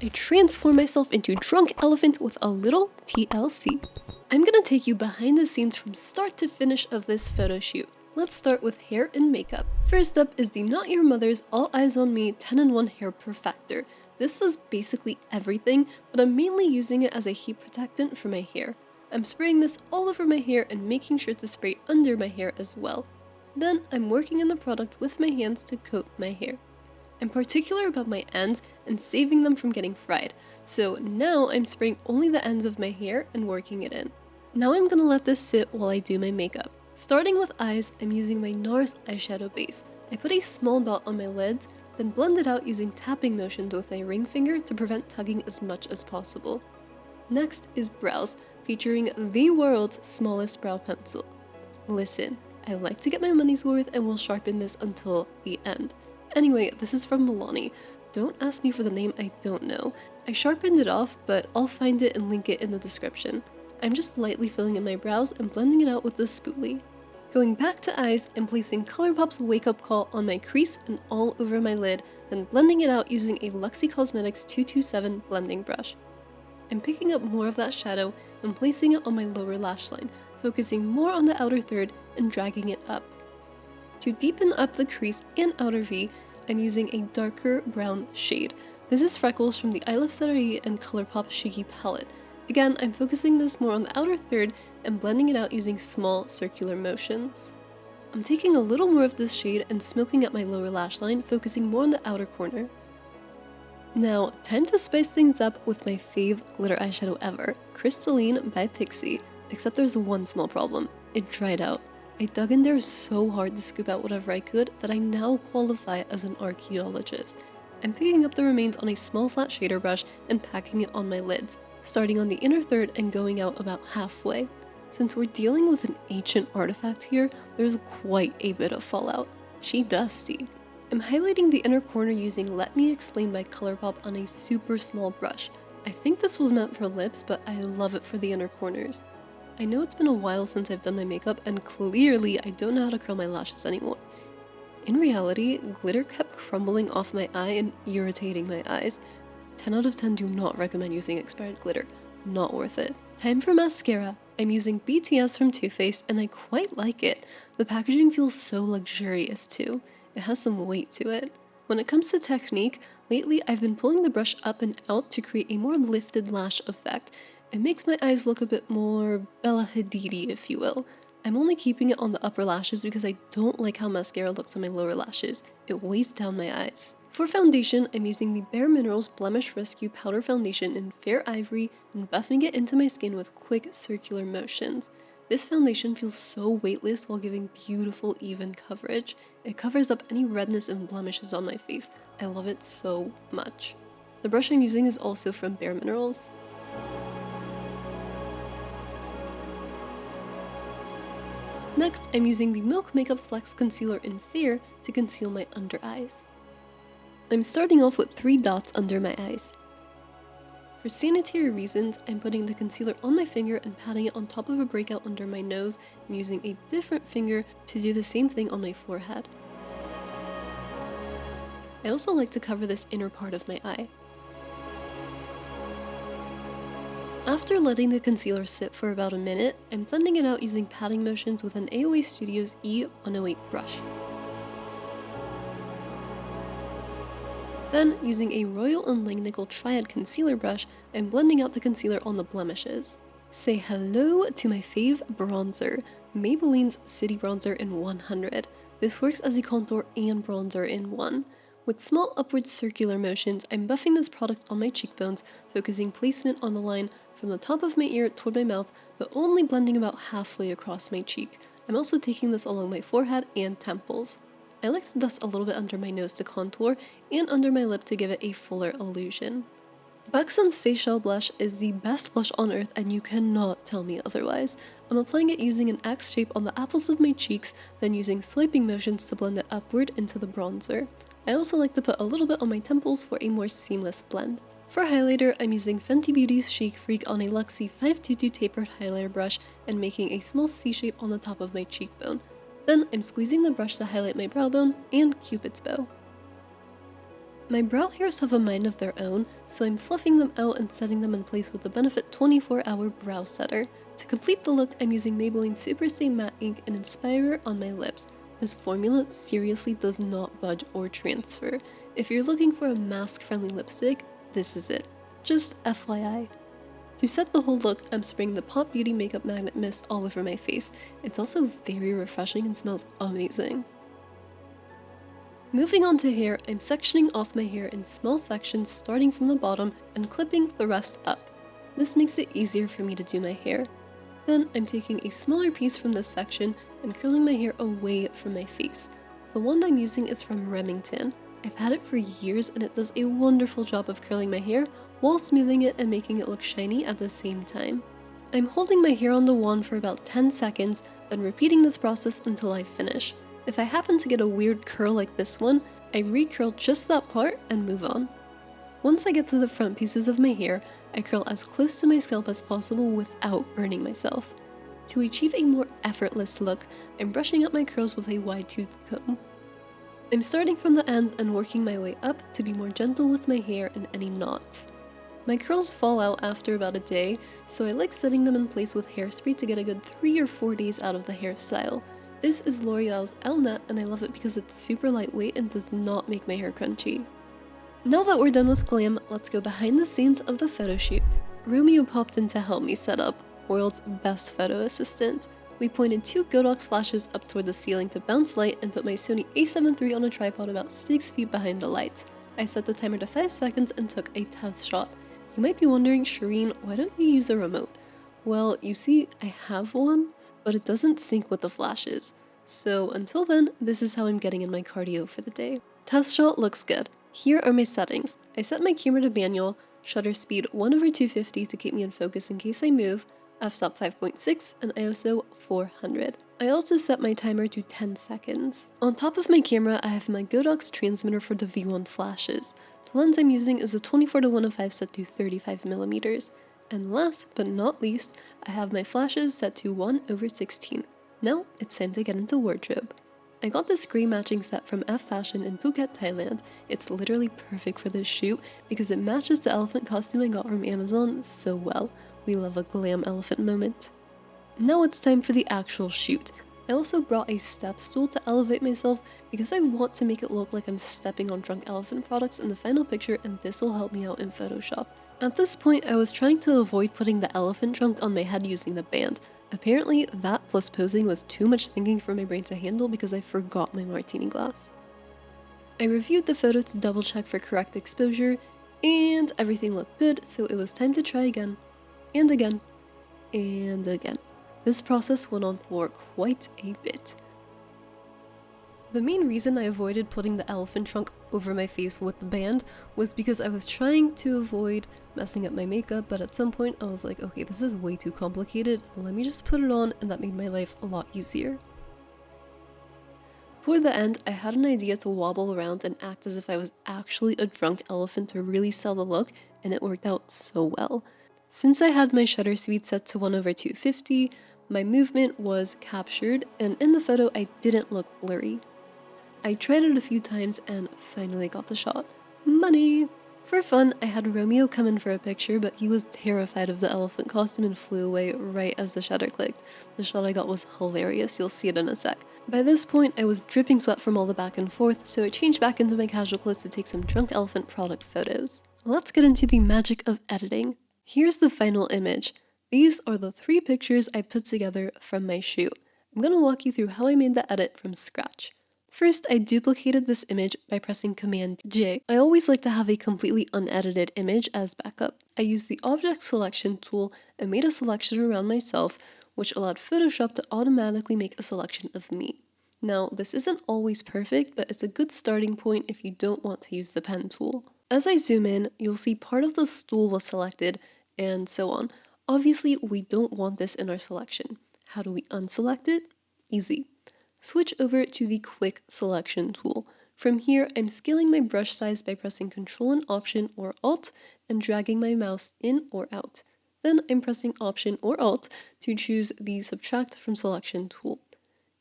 I transform myself into drunk elephant with a little TLC. I'm gonna take you behind the scenes from start to finish of this photo shoot. Let's start with hair and makeup. First up is the Not Your Mother's All Eyes on Me 10-in-1 Hair Perfector. This does basically everything, but I'm mainly using it as a heat protectant for my hair. I'm spraying this all over my hair and making sure to spray under my hair as well. Then I'm working in the product with my hands to coat my hair. I'm particular about my ends and saving them from getting fried, so now I'm spraying only the ends of my hair and working it in. Now I'm gonna let this sit while I do my makeup. Starting with eyes, I'm using my NARS eyeshadow base. I put a small dot on my lids, then blend it out using tapping motions with my ring finger to prevent tugging as much as possible. Next is brows, featuring the world's smallest brow pencil. Listen, I like to get my money's worth and will sharpen this until the end. Anyway, this is from Milani. Don't ask me for the name, I don't know. I sharpened it off, but I'll find it and link it in the description. I'm just lightly filling in my brows and blending it out with the spoolie. Going back to eyes, I'm placing ColourPop's Wake Up Call on my crease and all over my lid, then blending it out using a Luxie Cosmetics 227 blending brush. I'm picking up more of that shadow and placing it on my lower lash line, focusing more on the outer third and dragging it up. To deepen up the crease and outer V, I'm using a darker brown shade. This is Freckles from the iluvsarahii and ColourPop Chic-y palette. Again, I'm focusing this more on the outer third and blending it out using small circular motions. I'm taking a little more of this shade and smoking at my lower lash line, focusing more on the outer corner. Now, time to spice things up with my fave glitter eyeshadow ever, Crystalline by Pixie. Except there's one small problem, it dried out. I dug in there so hard to scoop out whatever I could that I now qualify as an archaeologist. I'm picking up the remains on a small flat shader brush and packing it on my lids, starting on the inner third and going out about halfway. Since we're dealing with an ancient artifact here, there's quite a bit of fallout. She dusty. I'm highlighting the inner corner using Let Me Explain by ColourPop on a super small brush. I think this was meant for lips, but I love it for the inner corners. I know it's been a while since I've done my makeup, and clearly I don't know how to curl my lashes anymore. In reality, glitter kept crumbling off my eye and irritating my eyes. 10 out of 10 do not recommend using expired glitter. Not worth it. Time for mascara. I'm using BTS from Too Faced and I quite like it. The packaging feels so luxurious too. It has some weight to it. When it comes to technique, lately I've been pulling the brush up and out to create a more lifted lash effect. It makes my eyes look a bit more Bella Hadid-y, if you will. I'm only keeping it on the upper lashes because I don't like how mascara looks on my lower lashes. It weighs down my eyes. For foundation, I'm using the Bare Minerals Blemish Rescue Powder Foundation in Fair Ivory and buffing it into my skin with quick circular motions. This foundation feels so weightless while giving beautiful even coverage. It covers up any redness and blemishes on my face. I love it so much. The brush I'm using is also from Bare Minerals. Next, I'm using the Milk Makeup Flex Concealer in Fair to conceal my under eyes. I'm starting off with 3 dots under my eyes. For sanitary reasons, I'm putting the concealer on my finger and patting it on top of a breakout under my nose and using a different finger to do the same thing on my forehead. I also like to cover this inner part of my eye. After letting the concealer sit for about a minute, I'm blending it out using patting motions with an AOA Studios E108 brush. Then, using a Royal and Langnickel Triad concealer brush, I'm blending out the concealer on the blemishes. Say hello to my fave bronzer, Maybelline's City Bronzer in 100. This works as a contour and bronzer in one. With small upward circular motions, I'm buffing this product on my cheekbones, focusing placement on the line from the top of my ear toward my mouth, but only blending about halfway across my cheek. I'm also taking this along my forehead and temples. I like to dust a little bit under my nose to contour and under my lip to give it a fuller illusion. Buxom Seychelles Blush is the best blush on earth and you cannot tell me otherwise. I'm applying it using an X shape on the apples of my cheeks, then using swiping motions to blend it upward into the bronzer. I also like to put a little bit on my temples for a more seamless blend. For highlighter, I'm using Fenty Beauty's Chic Freak on a Luxie 522 tapered highlighter brush and making a small C shape on the top of my cheekbone. Then I'm squeezing the brush to highlight my brow bone and Cupid's bow. My brow hairs have a mind of their own, so I'm fluffing them out and setting them in place with the Benefit 24-Hour Brow Setter. To complete the look, I'm using Maybelline Super Stay Matte Ink and Inspirer on my lips. This formula seriously does not budge or transfer. If you're looking for a mask-friendly lipstick, this is it. Just FYI. To set the whole look, I'm spraying the Pop Beauty Makeup Magnet Mist all over my face. It's also very refreshing and smells amazing. Moving on to hair, I'm sectioning off my hair in small sections starting from the bottom and clipping the rest up. This makes it easier for me to do my hair. Then I'm taking a smaller piece from this section and curling my hair away from my face. The wand I'm using is from Remington. I've had it for years and it does a wonderful job of curling my hair while smoothing it and making it look shiny at the same time. I'm holding my hair on the wand for about 10 seconds, then repeating this process until I finish. If I happen to get a weird curl like this one, I recurl just that part and move on. Once I get to the front pieces of my hair, I curl as close to my scalp as possible without burning myself. To achieve a more effortless look, I'm brushing up my curls with a wide-toothed comb. I'm starting from the ends and working my way up to be more gentle with my hair and any knots. My curls fall out after about a day, so I like setting them in place with hairspray to get a good 3 or 4 days out of the hairstyle. This is L'Oreal's El Net and I love it because it's super lightweight and does not make my hair crunchy. Now that we're done with glam, let's go behind the scenes of the photo shoot. Romeo popped in to help me set up, world's best photo assistant. We pointed 2 Godox flashes up toward the ceiling to bounce light and put my Sony a7 III on a tripod about 6 feet behind the lights. I set the timer to 5 seconds and took a test shot. You might be wondering, Shirin, why don't you use a remote? Well, you see, I have one, but it doesn't sync with the flashes. So until then, this is how I'm getting in my cardio for the day. Test shot looks good. Here are my settings. I set my camera to manual, shutter speed 1/250 to keep me in focus in case I move, f-stop 5.6, and ISO 400. I also set my timer to 10 seconds. On top of my camera, I have my Godox transmitter for the V1 flashes. The lens I'm using is a 24-105 set to 35mm. And last but not least, I have my flashes set to 1/16. Now it's time to get into wardrobe. I got this grey matching set from F Fashion in Phuket, Thailand. It's literally perfect for this shoot because it matches the elephant costume I got from Amazon so well. We love a glam elephant moment. Now it's time for the actual shoot. I also brought a step stool to elevate myself because I want to make it look like I'm stepping on drunk elephant products in the final picture, and this will help me out in Photoshop. At this point, I was trying to avoid putting the elephant trunk on my head using the band. Apparently, that plus posing was too much thinking for my brain to handle because I forgot my martini glass. I reviewed the photo to double check for correct exposure, and everything looked good, so it was time to try again, and again, and again. This process went on for quite a bit. The main reason I avoided putting the elephant trunk over my face with the band was because I was trying to avoid messing up my makeup, but at some point I was like, okay, this is way too complicated, let me just put it on, and that made my life a lot easier. Toward the end, I had an idea to wobble around and act as if I was actually a drunk elephant to really sell the look, and it worked out so well. Since I had my shutter speed set to 1/250, my movement was captured, and in the photo I didn't look blurry. I tried it a few times and finally got the shot. Money! For fun, I had Romeo come in for a picture, but he was terrified of the elephant costume and flew away right as the shutter clicked. The shot I got was hilarious, you'll see it in a sec. By this point, I was dripping sweat from all the back and forth, so I changed back into my casual clothes to take some drunk elephant product photos. Let's get into the magic of editing. Here's the final image. These are the 3 pictures I put together from my shoot. I'm gonna walk you through how I made the edit from scratch. First, I duplicated this image by pressing Command J. I always like to have a completely unedited image as backup. I used the Object Selection tool and made a selection around myself, which allowed Photoshop to automatically make a selection of me. Now, this isn't always perfect, but it's a good starting point if you don't want to use the pen tool. As I zoom in, you'll see part of the stool was selected, and so on. Obviously, we don't want this in our selection. How do we unselect it? Easy. Switch over to the Quick Selection tool. From here, I'm scaling my brush size by pressing Ctrl and Option or Alt and dragging my mouse in or out. Then I'm pressing Option or Alt to choose the Subtract from Selection tool.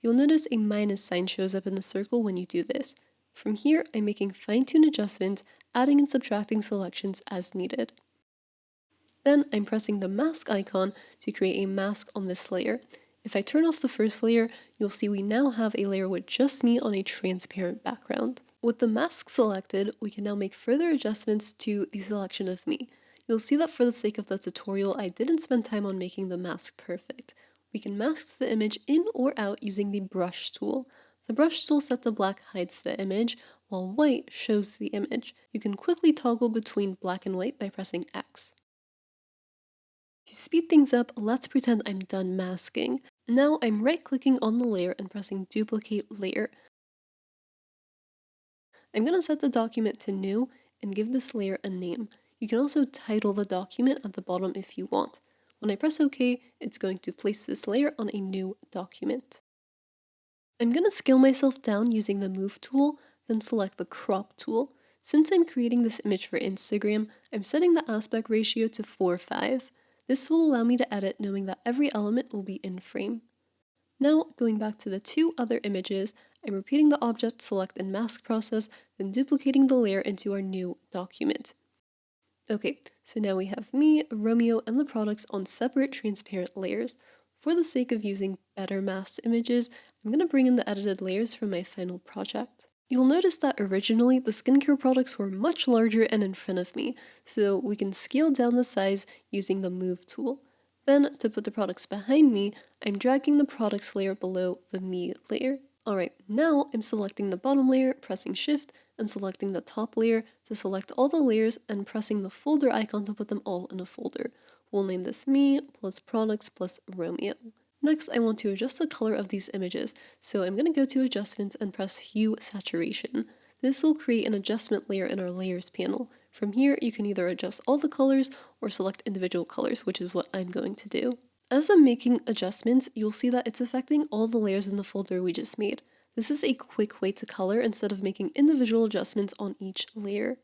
You'll notice a minus sign shows up in the circle when you do this. From here, I'm making fine-tune adjustments adding and subtracting selections as needed. Then I'm pressing the mask icon to create a mask on this layer. If I turn off the first layer, you'll see we now have a layer with just me on a transparent background. With the mask selected, we can now make further adjustments to the selection of me. You'll see that for the sake of the tutorial, I didn't spend time on making the mask perfect. We can mask the image in or out using the brush tool. The brush tool set to black hides the image, while white shows the image. You can quickly toggle between black and white by pressing X. To speed things up, let's pretend I'm done masking. Now I'm right-clicking on the layer and pressing Duplicate Layer. I'm going to set the document to New and give this layer a name. You can also title the document at the bottom if you want. When I press OK, it's going to place this layer on a new document. I'm going to scale myself down using the Move tool, then select the Crop tool. Since I'm creating this image for Instagram, I'm setting the aspect ratio to 4:5. This will allow me to edit knowing that every element will be in frame. Now, going back to the two other images, I'm repeating the object select and mask process, then duplicating the layer into our new document. Okay, so now we have me, Romeo, and the products on separate transparent layers. For the sake of using better masked images, I'm going to bring in the edited layers from my final project. You'll notice that originally the skincare products were much larger and in front of me, so we can scale down the size using the Move tool. Then, to put the products behind me, I'm dragging the products layer below the me layer. Alright, now I'm selecting the bottom layer, pressing Shift, and selecting the top layer to select all the layers and pressing the folder icon to put them all in a folder. We'll name this me plus products plus Romeo. Next, I want to adjust the color of these images, so I'm going to go to Adjustments and press Hue Saturation. This will create an adjustment layer in our Layers panel. From here, you can either adjust all the colors or select individual colors, which is what I'm going to do. As I'm making adjustments, you'll see that it's affecting all the layers in the folder we just made. This is a quick way to color instead of making individual adjustments on each layer.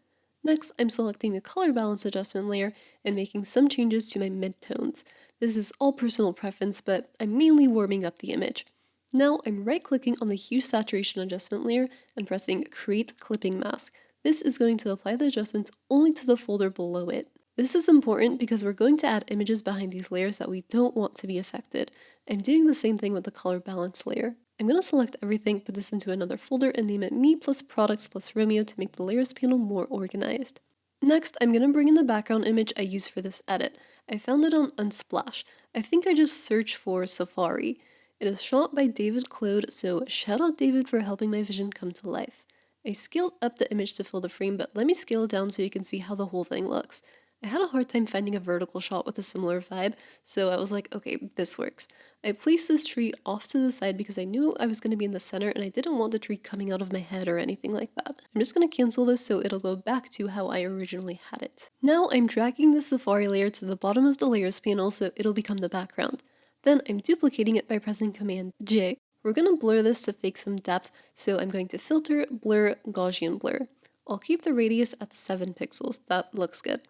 Next, I'm selecting the color balance adjustment layer and making some changes to my midtones. This is all personal preference, but I'm mainly warming up the image. Now I'm right-clicking on the Hue Saturation Adjustment layer and pressing Create Clipping Mask. This is going to apply the adjustments only to the folder below it. This is important because we're going to add images behind these layers that we don't want to be affected. I'm doing the same thing with the color balance layer. I'm going to select everything, put this into another folder, and name it Me plus Products plus Romeo to make the layers panel more organized. Next, I'm going to bring in the background image I used for this edit. I found it on Unsplash. I think I just searched for Safari. It is shot by David Claude, so shout out David for helping my vision come to life. I scaled up the image to fill the frame, but let me scale it down so you can see how the whole thing looks. I had a hard time finding a vertical shot with a similar vibe, so I was like, okay, this works. I placed this tree off to the side because I knew I was going to be in the center and I didn't want the tree coming out of my head or anything like that. I'm just going to cancel this so it'll go back to how I originally had it. Now I'm dragging the Safari layer to the bottom of the layers panel so it'll become the background. Then I'm duplicating it by pressing Command J. We're going to blur this to fake some depth, so I'm going to Filter, Blur, Gaussian Blur. I'll keep the radius at 7 pixels, that looks good.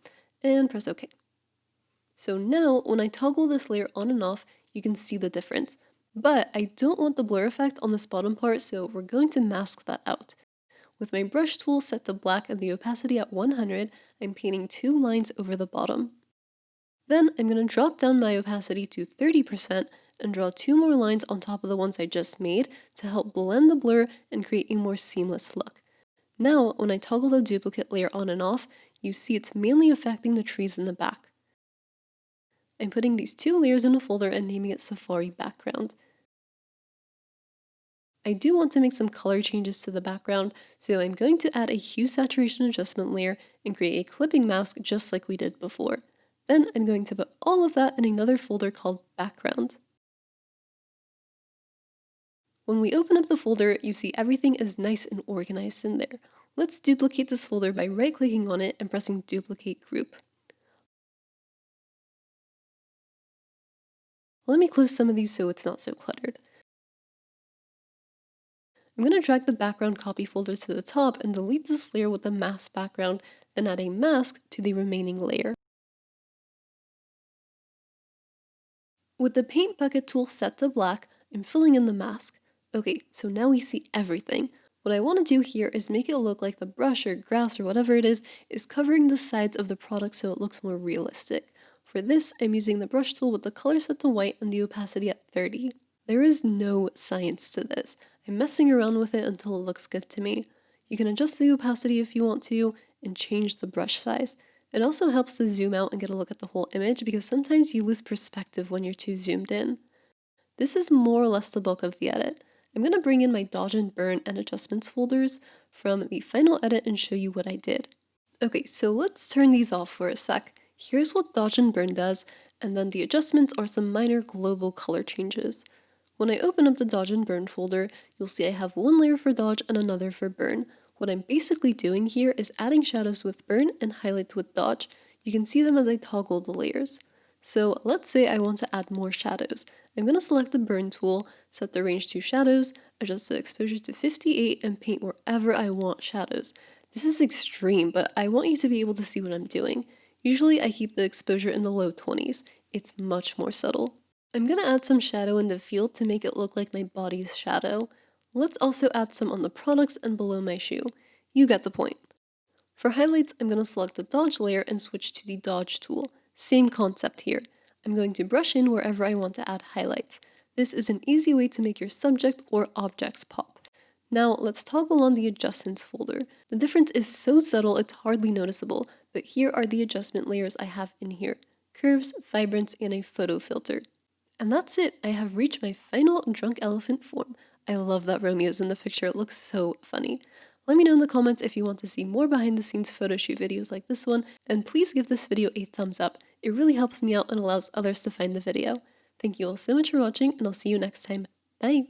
And press OK. So now, when I toggle this layer on and off, you can see the difference. But I don't want the blur effect on this bottom part, so we're going to mask that out. With my brush tool set to black and the opacity at 100, I'm painting 2 lines over the bottom. Then I'm going to drop down my opacity to 30% and draw 2 more lines on top of the ones I just made to help blend the blur and create a more seamless look. Now, when I toggle the duplicate layer on and off, you see it's mainly affecting the trees in the back. I'm putting these 2 layers in a folder and naming it Safari Background. I do want to make some color changes to the background, so I'm going to add a Hue Saturation Adjustment layer and create a clipping mask just like we did before. Then I'm going to put all of that in another folder called Background. When we open up the folder, you see everything is nice and organized in there. Let's duplicate this folder by right-clicking on it and pressing Duplicate Group. Let me close some of these so it's not so cluttered. I'm going to drag the background copy folder to the top and delete this layer with the mask background, then add a mask to the remaining layer. With the paint bucket tool set to black, I'm filling in the mask. Okay, so now we see everything. What I want to do here is make it look like the brush or grass or whatever it is covering the sides of the product so it looks more realistic. For this, I'm using the brush tool with the color set to white and the opacity at 30. There is no science to this. I'm messing around with it until it looks good to me. You can adjust the opacity if you want to and change the brush size. It also helps to zoom out and get a look at the whole image because sometimes you lose perspective when you're too zoomed in. This is more or less the bulk of the edit. I'm going to bring in my dodge and burn and adjustments folders from the final edit and show you what I did. Okay, so let's turn these off for a sec. Here's what dodge and burn does, and then the adjustments are some minor global color changes. When I open up the dodge and burn folder, you'll see I have one layer for dodge and another for burn. What I'm basically doing here is adding shadows with burn and highlights with dodge. You can see them as I toggle the layers. So let's say I want to add more shadows. I'm going to select the burn tool, set the range to shadows, adjust the exposure to 58, and paint wherever I want shadows. This is extreme, but I want you to be able to see what I'm doing. Usually I keep the exposure in the low 20s. It's much more subtle. I'm going to add some shadow in the field to make it look like my body's shadow. Let's also add some on the products and below my shoe. You get the point. For highlights, I'm going to select the dodge layer and switch to the dodge tool. Same concept here. I'm going to brush in wherever I want to add highlights. This is an easy way to make your subject or objects pop. Now let's toggle on the adjustments folder. The difference is so subtle it's hardly noticeable, but here are the adjustment layers I have in here. Curves, vibrance, and a photo filter. And that's it, I have reached my final drunk elephant form. I love that Romeo's in the picture, it looks so funny. Let me know in the comments if you want to see more behind the scenes photo shoot videos like this one, and please give this video a thumbs up. It really helps me out and allows others to find the video. Thank you all so much for watching, and I'll see you next time. Bye!